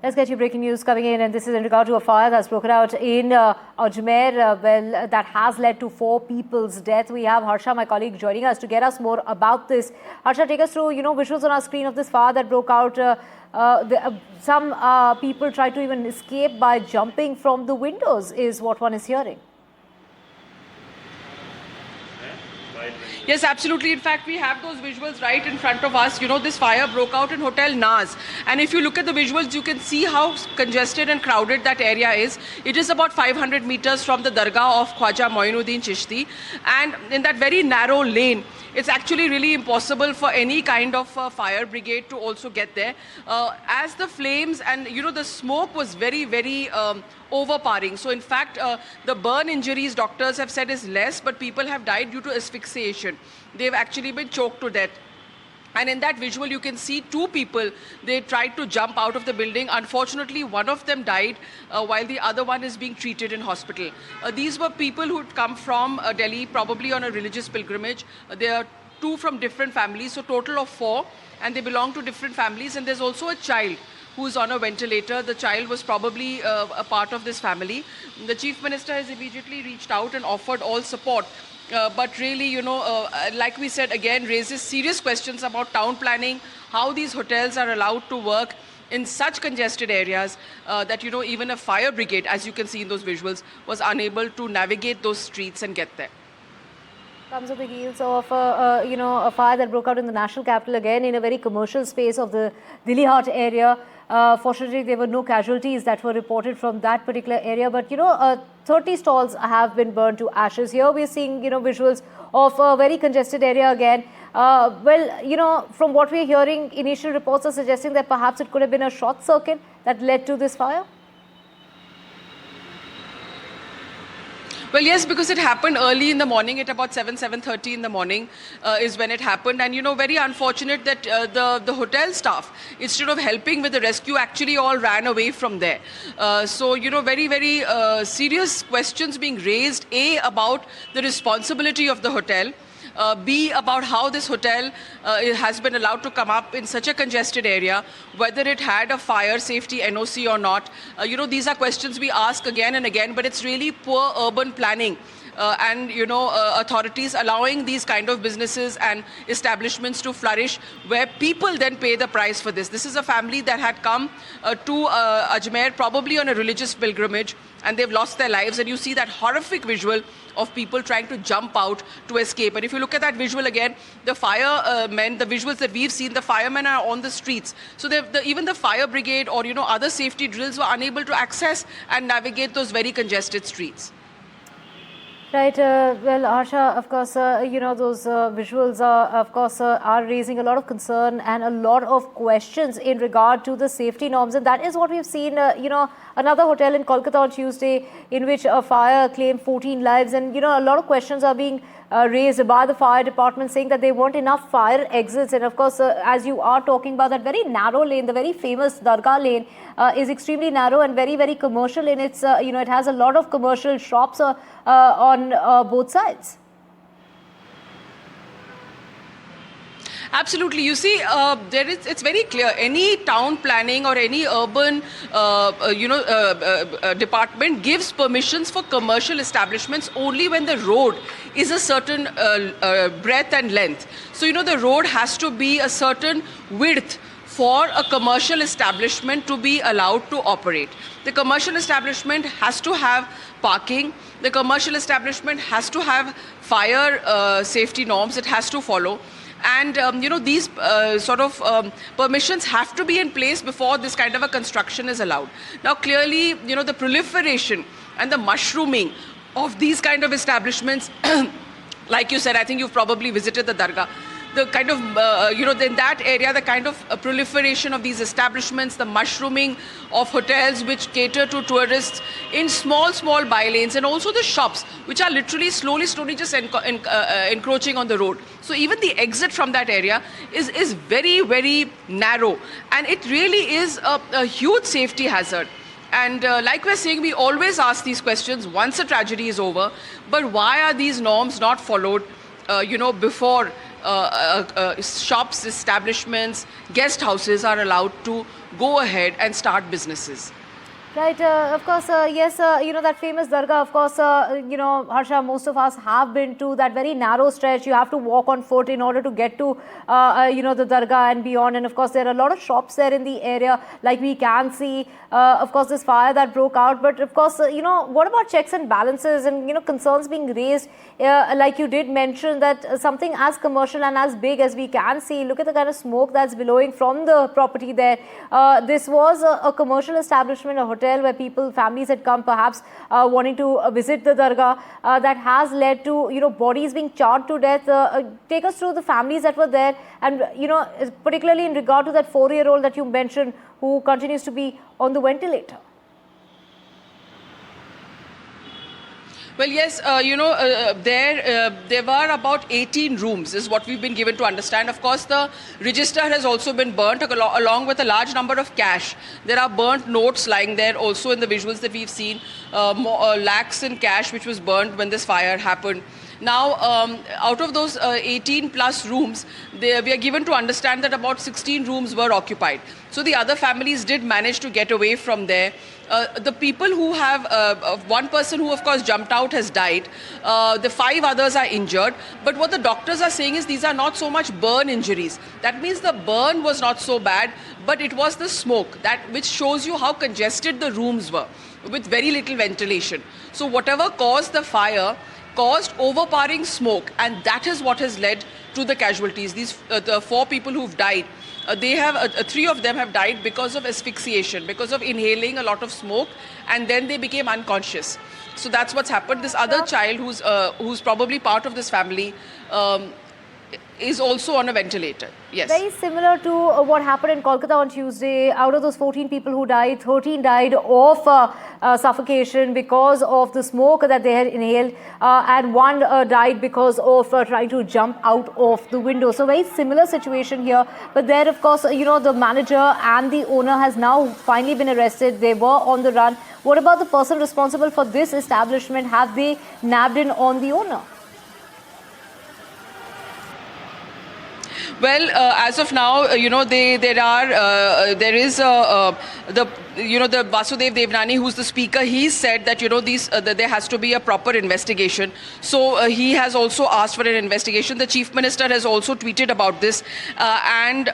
Let's get you breaking news coming in, and this is in regard to a fire that's broken out in Ajmer, that has led to 4 people's death. We have Harsha, my colleague, joining us to get us more about this. Harsha, take us through, visuals on our screen of this fire that broke out. Some people tried to even escape by jumping from the windows, is what one is hearing. Yes, absolutely. In fact, we have those visuals right in front of us. This fire broke out in Hotel Naz. And if you look at the visuals, you can see how congested and crowded that area is. It is about 500 meters from the Dargah of Khwaja Moinuddin Chishti. And in that very narrow lane, it's actually really impossible for any kind of fire brigade to also get there. As the flames and, the smoke was very, very overpowering. So, in fact, the burn injuries, doctors have said, is less, but people have died due to asphyxiation. They've actually been choked to death. And in that visual, you can see 2 people. They tried to jump out of the building. Unfortunately, one of them died while the other one is being treated in hospital. These were people who'd come from Delhi, probably on a religious pilgrimage. There are 2 from different families, so total of 4. And they belong to different families. And there's also a child who's on a ventilator. The child was probably a part of this family. The Chief Minister has immediately reached out and offered all support. But really, like we said, again, raises serious questions about town planning, how these hotels are allowed to work in such congested areas that, even a fire brigade, as you can see in those visuals, was unable to navigate those streets and get there. Comes on the heels of a fire that broke out in the national capital again in a very commercial space of the Dilli Haat area. Fortunately, there were no casualties that were reported from that particular area. But, 30 stalls have been burned to ashes. Here we're seeing, visuals of a very congested area again. From what we're hearing, initial reports are suggesting that perhaps it could have been a short circuit that led to this fire. Well, yes, because it happened early in the morning at about 7:30 in the morning is when it happened. And, very unfortunate that the hotel staff, instead of helping with the rescue, actually all ran away from there. So, very, very serious questions being raised, A, about the responsibility of the hotel. B, about how this hotel has been allowed to come up in such a congested area, whether it had a fire safety NOC or not. These are questions we ask again and again, but it's really poor urban planning. And, authorities allowing these kind of businesses and establishments to flourish, where people then pay the price for this. This is a family that had come to Ajmer, probably on a religious pilgrimage, and they've lost their lives. And you see that horrific visual of people trying to jump out to escape. And if you look at that visual again, the firemen, the visuals that we've seen, the firemen are on the streets. So even the fire brigade or, other safety drills were unable to access and navigate those very congested streets. Right. Well, Harsha, of course, those visuals are raising a lot of concern and a lot of questions in regard to the safety norms. And that is what we've seen, another hotel in Kolkata on Tuesday in which a fire claimed 14 lives. And, a lot of questions are being raised by the fire department saying that there weren't enough fire exits. And of course, as you are talking about that very narrow lane, the very famous Dargah lane is extremely narrow and very, very commercial in its, it has a lot of commercial shops on both sides. Absolutely. You see, it's very clear. Any town planning or any urban, department gives permissions for commercial establishments only when the road is a certain breadth and length. So, the road has to be a certain width for a commercial establishment to be allowed to operate. The commercial establishment has to have parking. The commercial establishment has to have fire safety norms it has to follow. And, these permissions have to be in place before this kind of a construction is allowed. Now, clearly, the proliferation and the mushrooming of these kind of establishments, like you said, I think you've probably visited the Dargah. The kind of, in that area, the kind of proliferation of these establishments, the mushrooming of hotels which cater to tourists in small by-lanes, and also the shops which are literally slowly just encroaching on the road. So even the exit from that area is very, very narrow. And it really is a huge safety hazard. And like we're saying, we always ask these questions once a tragedy is over. But why are these norms not followed, before shops, establishments, guest houses are allowed to go ahead and start businesses. Right, of course, yes, that famous Dargah, of course, Harsha, most of us have been to that very narrow stretch. You have to walk on foot in order to get to, the Dargah and beyond. And of course, there are a lot of shops there in the area, like we can see, of course, this fire that broke out. But of course, what about checks and balances and, concerns being raised? Like you did mention that something as commercial and as big as we can see, look at the kind of smoke that's billowing from the property there. This was a commercial establishment, a hotel where families had come perhaps wanting to visit the Dargah, that has led to, bodies being charred to death. Take us through the families that were there and, particularly in regard to that 4-year-old that you mentioned who continues to be on the ventilator. Well, yes, there were about 18 rooms is what we've been given to understand. Of course, the register has also been burnt along with a large number of cash. There are burnt notes lying there also in the visuals that we've seen, lakhs in cash which was burnt when this fire happened. Now, out of those 18 plus rooms, we are given to understand that about 16 rooms were occupied. So the other families did manage to get away from there. The people who have, one person who of course jumped out has died. The 5 others are injured. But what the doctors are saying is these are not so much burn injuries. That means the burn was not so bad, but it was the smoke which shows you how congested the rooms were with very little ventilation. So whatever caused the fire caused overpowering smoke, and that is what has led to the casualties. These the 4 people who've died, they have 3 of them have died because of asphyxiation, because of inhaling a lot of smoke, and then they became unconscious. So that's what's happened. This other child who's probably part of this family is also on a ventilator. Yes. Very similar to what happened in Kolkata on Tuesday. Out of those 14 people who died, 13 died of suffocation because of the smoke that they had inhaled, and 1 died because of trying to jump out of the window. So very similar situation here. But there, of course, the manager and the owner has now finally been arrested. They were on the run. What about the person responsible for this establishment? Have they nabbed in on the owner? Well, as of now, there is the Vasudev Devnani, who's the speaker. He said that that there has to be a proper investigation. So he has also asked for an investigation. The Chief Minister has also tweeted about this, and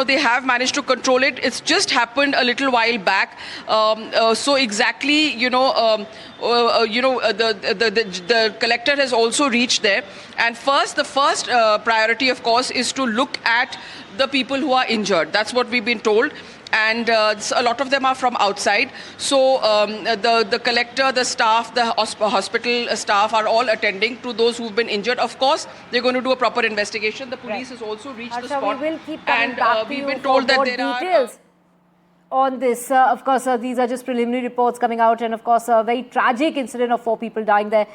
they have managed to control it. It's just happened a little while back. So exactly, the collector has also reached there. And the first priority, of course, is to look at the people who are injured. That's what we've been told. And a lot of them are from outside. So the collector, the staff, the hospital staff are all attending to those who've been injured. Of course, they're going to do a proper investigation. The police has also reached the spot. We will keep coming back to we've you been told for that there details on this. Of course, these are just preliminary reports coming out, and of course, a very tragic incident of 4 people dying there.